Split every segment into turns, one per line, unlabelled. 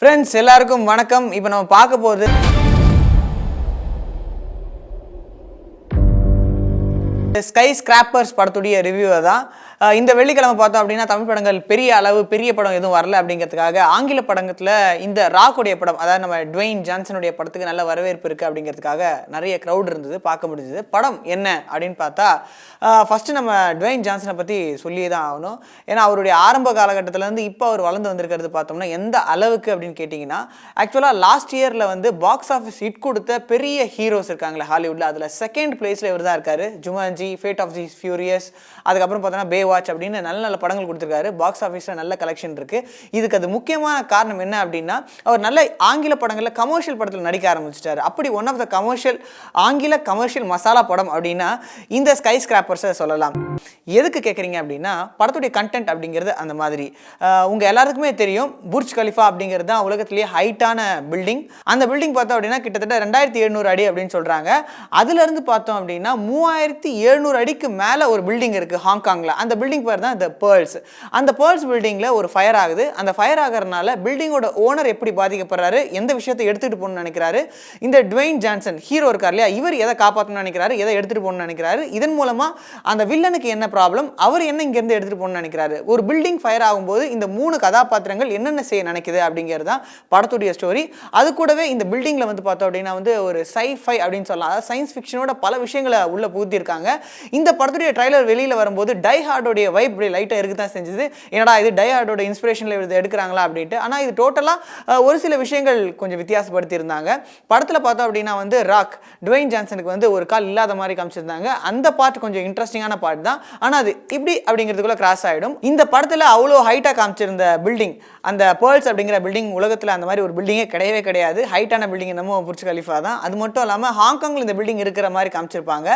Friends எல்லாருக்கும் வணக்கம். இப்போ நம்ம பார்க்க போகுது ஸ்கை ஸ்கிராப்பர்ஸ் படத்துடைய ரிவ்யூவை தான். இந்த வெள்ளிக்கிழமை பார்த்தோம் அப்படின்னா தமிழ் படங்கள் பெரிய அளவு பெரிய படம் எதுவும் வரல அப்படிங்கிறதுக்காக ஆங்கில படத்தில் இந்த ராக்குடைய படம், அதாவது நம்ம டுவேன் ஜான்சனுடைய படத்துக்கு நல்ல வரவேற்பு இருக்குது அப்படிங்கிறதுக்காக நிறைய க்ரௌட் இருந்தது, பார்க்க முடிஞ்சது. படம் என்ன அப்படின்னு பார்த்தா ஃபஸ்ட்டு நம்ம டுவேன் ஜான்சனை பற்றி சொல்லியே தான் ஆகணும். ஏன்னா அவருடைய ஆரம்ப காலகட்டத்திலேருந்து இப்போ அவர் வளர்ந்து வந்திருக்கிறது பார்த்தோம்னா எந்த அளவுக்கு அப்படின்னு கேட்டிங்கன்னா, ஆக்சுவலாக லாஸ்ட் இயரில் வந்து பாக்ஸ் ஆஃபீஸ் ஹிட் கொடுத்த பெரிய ஹீரோஸ் இருக்காங்களே ஹாலிவுட்டில், அதில் செகண்ட் பிளேஸில் இவர் தான் இருக்கார். Jumanji, Fate of the Furious, அதுக்கப்புறம் பார்த்தோன்னா பே வாட்ச் அப்படின்னு நல்ல நல்ல படங்கள் கொடுத்துருக்காரு. பாக்ஸ் ஆஃபீஸில் நல்ல கலெக்ஷன் இருக்குது. இதுக்கு அது முக்கியமான காரணம் என்ன அப்படின்னா, அவர் நல்ல ஆங்கில படங்களில் கமர்ஷியல் படத்தில் நடிக்க ஆரம்பிச்சிட்டார். அப்படி ஒன் ஆஃப் த ஆங்கில கமர்ஷியல் மசாலா படம் அப்படின்னா இந்த ஸ்கை ஸ்கிராப்பர்ஸை சொல்லலாம். எதுக்கு கேட்குறீங்க அப்படின்னா, படத்துடைய கண்டென்ட் அப்படிங்கிறது அந்த மாதிரி. உங்கள் எல்லாருக்குமே தெரியும், புர்ஜ் கலிஃபா அப்படிங்கிறது தான் உலகத்திலேயே ஹைட்டான பில்டிங். அந்த பில்டிங் பார்த்தோம் அப்படின்னா கிட்டத்தட்ட 2700 அடி அப்படின்னு சொல்கிறாங்க. அதுலேருந்து பார்த்தோம் அப்படின்னா 3700 அடிக்கு மேலே ஒரு பில்டிங் இருக்குது ஹாங்காங்கில். அந்த பில்டிங் பேர் தான் த பேர்ல்ஸ். அந்த பேர்ல்ஸ் பில்டிங்கில் ஒரு ஃபயர் ஆகுது. அந்த ஃபயர் ஆகிறதுனால பில்டிங்கோட ஓனர் எப்படி பாதிக்கப்படுறாரு, எந்த விஷயத்தை எடுத்துகிட்டு போகணும்னு நினைக்கிறாரு, இந்த டுவேன் ஜான்சன் ஹீரோ இருக்கார் இல்லையா, இவர் எதை காப்பாற்றணும்னு நினைக்கிறாரு, எதை எடுத்துகிட்டு போகணும்னு நினைக்கிறாரு, இதன் மூலமாக அந்த வில்லனுக்கு என்ன ப்ராப்ளம், அவர் என்ன இங்கேருந்து எடுத்துகிட்டு போகணும்னு நினைக்கிறாரு, ஒரு பில்டிங் ஃபயர் ஆகும்போது இந்த 3 கதாபாத்திரங்கள் என்னென்ன செய்ய நினைக்குது அப்படிங்கிறது தான் படத்துடைய ஸ்டோரி. அது கூடவே இந்த பில்டிங்கில் வந்து பார்த்தோம் அப்படின்னா வந்து ஒரு சைஃபை அப்படின்னு சொல்லலாம், அதாவது சயின்ஸ் ஃபிக்ஷனோட பல விஷயங்களை உள்ள புகுத்திருக்காங்க. இந்த படத்துடைய ட்ரைலர் வெளியில் வரும்போது டை ஹார்டோடைய வைப் லைட்டாக இருக்கு தான் செஞ்சது. என்னடா இது டை ஹார்டோட இன்ஸ்பிரேஷனில் இது எடுக்கிறாங்களா அப்படின்ட்டு. ஆனால் இது டோட்டலாக ஒரு சில விஷயங்கள் கொஞ்சம் வித்தியாசப்படுத்தி இருந்தாங்க. படத்தில் பார்த்தோம் அப்படின்னா வந்து ராக் டுவேன் ஜான்சனுக்கு வந்து ஒரு கால் இல்லாத மாதிரி காமிச்சிருந்தாங்க. அந்த பார்ட் கொஞ்சம் இன்ட்ரெஸ்டிங்கான பார்ட் தான். ஆனால் அது இப்படி அப்படிங்கிறதுக்குள்ள கிராஸ் ஆகிடும். இந்த படத்தில் அவ்வளோ ஹைட்டாக காமிச்சிருந்த பில்டிங், அந்த பேர்ல்ஸ் அப்படிங்கிற பில்டிங் உலகத்தில் அந்த மாதிரி ஒரு பில்டிங்கே கிடையவே கிடையாது. ஹைட்டான பில்டிங் நம்ம புர்ஜ் கலிஃபா தான். அது மட்டும் இல்லாமல் ஹாங்காங்கில் இந்த பில்டிங் இருக்கிற மாதிரி காமிச்சிருப்பாங்க.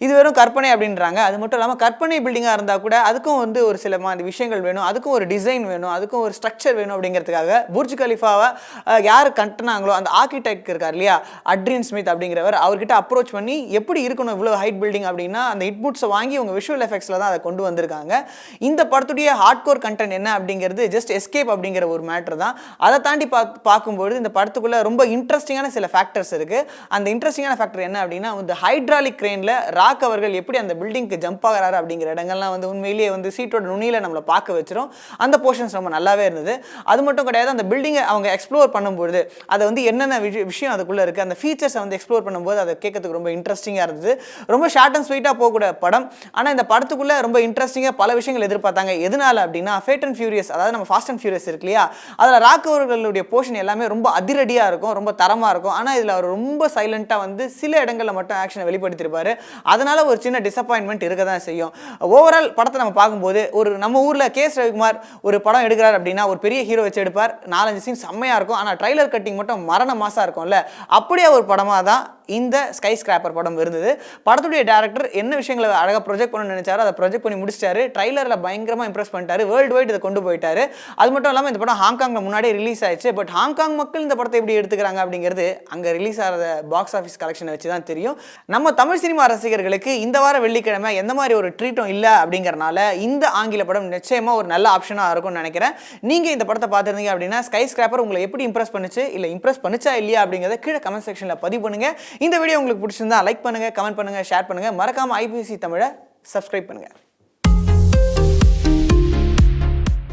இது வெறும் கற்பனை அப்படின்றாங்க. அது மட்டும் இல்லாமல் கற்பனை பில்டிங்காக இருந்தால் கூட அதுக்கும் வந்து ஒரு சில மாதிரி விஷயங்கள் வேணும், அதுக்கும் ஒரு டிசைன் வேணும், அதுக்கும் ஒரு ஸ்ட்ரக்சர் வேணும் அப்படிங்கிறதுக்காக புர்ஜ் கலிஃபாவை யார் கட்டினாங்களோ அந்த ஆர்கிடெக்ட் இருக்கார் இல்லையா, அட்ரியன் ஸ்மித் அப்படிங்கிறவர், அவர்கிட்ட அப்ரோச் பண்ணி எப்படி இருக்கணும் இவ்வளோ ஹைட் பில்டிங் அப்படின்னா அந்த இன்புட்ஸை வாங்கி உங்கள் விஷுவல் எஃபெக்ட்ஸில் தான் அதை கொண்டு வந்திருக்காங்க. இந்த படத்துடைய ஹார்ட் கோர் கண்டென்ட் என்ன அப்படிங்கிறது ஜஸ்ட் எஸ்கேப் அப்படிங்கிற ஒரு மேட்ரு தான். அதை தாண்டி பார்க்கும்போது இந்த படத்துக்குள்ளே ரொம்ப இன்ட்ரெஸ்டிங்கான சில ஃபேக்டர்ஸ் இருக்குது. அந்த இன்ட்ரெஸ்டிங்கான ஃபேக்டர் என்ன அப்படின்னா, இந்த ஹைட்ராலிக் கிரெயினில் ராக் அவர்கள் எப்படி அந்த பில்டிங்க்கு ஜம்ப் ஆகிறாரு அப்படிங்கிற இடங்கள்லாம் வந்து உண்மையிலேயே வந்து சீட்டோட நுனியில் நம்மளை பார்க்க வச்சிரும். அந்த போர்ஷன்ஸ் ரொம்ப நல்லாவே இருந்தது. அது மட்டும் கிடையாது, அந்த பில்டிங்கை அவங்க எக்ஸ்ப்ளோர் பண்ணும்போது அதை வந்து என்னென்ன விஷயம் அதுக்குள்ளே இருக்குது, அந்த ஃபீச்சர்ஸை வந்து எக்ஸ்ப்ளோர் பண்ணும்போது அதை கேட்கறதுக்கு ரொம்ப இன்ட்ரெஸ்டிங்காக இருந்தது. ரொம்ப ஷார்ட் அண்ட் ஸ்வீட்டாக போகக்கூடிய படம். ஆனால் இந்த படத்துக்குள்ளே ரொம்ப இன்ட்ரெஸ்டிங்காக பல விஷயங்கள் எதிர்பார்த்தாங்க. எதனால அப்படின்னா, ஃபேட் அண்ட் ஃபியூரியஸ், அதாவது நம்ம ஃபாஸ்ட் அண்ட் ஃபியூரியஸ் இருக்கு இல்லையா, அதில் ராக் அவர்களுடைய போர்ஷன் எல்லாமே ரொம்ப அதிரடியாக இருக்கும், ரொம்ப தரமாக இருக்கும். ஆனால் இதில் அவர் ரொம்ப சைலண்ட்டாக வந்து சில இடங்களில் மட்டும் ஆக்ஷனை வெளிப்படுத்தியிருப்பார். அதனால ஒரு சின்ன டிசப்பாயின்மெண்ட் இருக்க தான் செய்யும். ஓவரால் படத்தை நம்ம பார்க்கும்போது ஒரு நம்ம ஊரில் கேஎஸ் ரவிக்குமார் ஒரு படம் எடுக்கிறார் அப்படின்னா ஒரு பெரிய ஹீரோ வச்சு எடுப்பார், 4-5 சீன் செம்மையாக இருக்கும். ஆனால் ட்ரைலர் கட்டிங் மட்டும் மரண மாசாக இருக்கும்ல, அப்படியே ஒரு படமாக தான் இந்த ஸ்கை ஸ்கிராப்பர் படம் இருந்தது. படத்துடைய டேரக்டர் என்ன விஷயங்களை அழகாக ப்ரொஜெக்ட் பண்ணணும்னு நினைச்சாரோ அதை ப்ரொஜெக்ட் பண்ணி முடிச்சிட்டாரு. ட்ரைலரில் பயங்கரமாக இம்ப்ரெஸ் பண்ணிட்டாரு. வேர்ல்டு வைட் இதை கொண்டு போயிட்டாரு. அது மட்டும் இல்லாமல் இந்த படம் ஹாங்காங்கில் முன்னாடியே ரிலீஸ் ஆயிடுச்சு. பட் ஹாங்காங் மக்கள் இந்த படத்தை எப்படி எடுத்துக்கிறாங்க அப்படிங்கிறது அங்கே ரிலீஸ் ஆகிற பாக்ஸ் ஆஃபீஸ் கலெக்ஷனை வச்சு தான் தெரியும். நம்ம தமிழ் சினிமா ரசிகர்களுக்கு இந்த வார வெள்ளிக்கிழமை எந்த மாதிரி ஒரு ட்ரீட்டும் இல்லை அப்படிங்கிறனால இந்த ஆங்கில படம் நிச்சயமாக ஒரு நல்ல ஆப்ஷனாக இருக்கும்னு நினைக்கிறேன். நீங்கள் இந்த படத்தை பார்த்துருந்தீங்க அப்படின்னா ஸ்கை ஸ்கிராப்பர் உங்களை எப்படி இம்ப்ரெஸ் பண்ணுச்சு, இல்லை இம்ப்ரெஸ் பண்ணுச்சா இல்லையா அப்படிங்கிறத கீழே கமெண்ட் செக்ஷனில் பதிவு பண்ணுங்கள். இந்த வீடியோ உங்களுக்கு பிடிச்சிருந்தா லைக் பண்ணுங்கள், கமெண்ட் பண்ணுங்கள், ஷேர் பண்ணுங்கள். மறக்காமல் ஐபிசி தமிழை சப்ஸ்கிரைப் பண்ணுங்கள்.